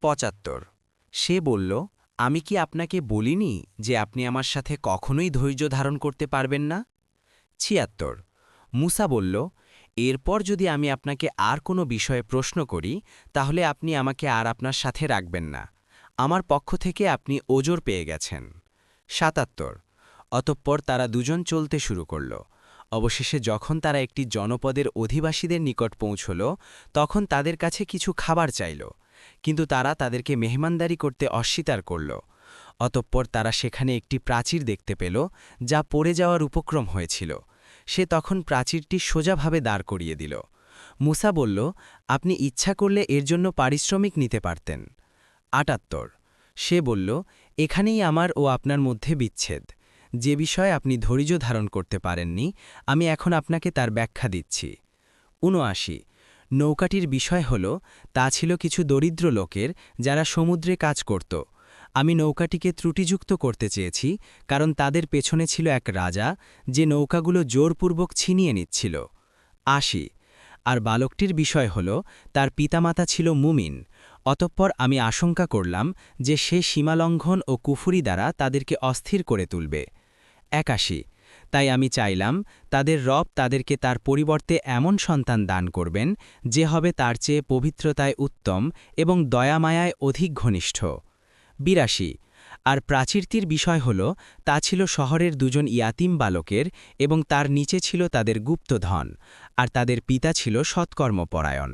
৭৫ সে বলল, আমি কি আপনাকে বলিনি যে আপনি আমার সাথে কখনোই ধৈর্য ধারণ করতে পারবেন না? ৭৬ মুসা বলল, এরপর যদি আমি আপনাকে আর কোনো বিষয়ে প্রশ্ন করি তাহলে আপনি আমাকে আর আপনার সাথে রাখবেন না। আমার পক্ষ থেকে আপনি ওজর পেয়ে গেছেন। ৭৭ অতঃপর তারা দুজন চলতে শুরু করল। অবশেষে যখন তারা একটি জনপদের অধিবাসীদের নিকট পৌঁছল তখন তাদের কাছে কিছু খাবার চাইল, কিন্তু তারা তাদেরকে মেহমানদারি করতে অস্বীকার করল। অতঃপর তারা সেখানে একটি প্রাচীর দেখতে পেল যা পড়ে যাওয়ার উপক্রম হয়েছিল। সে তখন প্রাচীরটি সোজাভাবে দাঁড় করিয়ে দিল। মুসা বলল, আপনি ইচ্ছা করলে এর জন্য পারিশ্রমিক নিতে পারতেন। ৭৮ সে বলল, এখানেই আমার ও আপনার মধ্যে বিচ্ছেদ। যে বিষয়ে আপনি ধৈর্য ধারণ করতে পারেননি আমি এখন আপনাকে তার ব্যাখ্যা দিচ্ছি। ৭৯ নৌকাটির বিষয় হল তা ছিল কিছু দরিদ্র লোকের যারা সমুদ্রে কাজ করত। আমি নৌকাটিকে ত্রুটিযুক্ত করতে চেয়েছি কারণ তাদের পেছনে ছিল এক রাজা যে নৌকাগুলো জোরপূর্বক ছিনিয়ে নিচ্ছিল। ৮০ আর বালকটির বিষয় হল তার পিতামাতা ছিল মুমিন, অতঃপর আমি আশঙ্কা করলাম যে সে সীমালঙ্ঘন ও কুফুরি দ্বারা তাদেরকে অস্থির করে তুলবে। ৮১ তাই আমি চাইলাম তাদের রব তাদেরকে তার পরিবর্তে এমন সন্তান দান করবেন যে হবে তার চেয়ে পবিত্রতায় উত্তম এবং দয়ামায়ায় অধিক ঘনিষ্ঠ। ৮২ আর প্রাচীরটির বিষয় হল তা ছিল শহরের দুজন ইয়াতিম বালকের এবং তার নিচে ছিল তাদের গুপ্তধন, আর তাদের পিতা ছিল সৎকর্মপরায়ণ।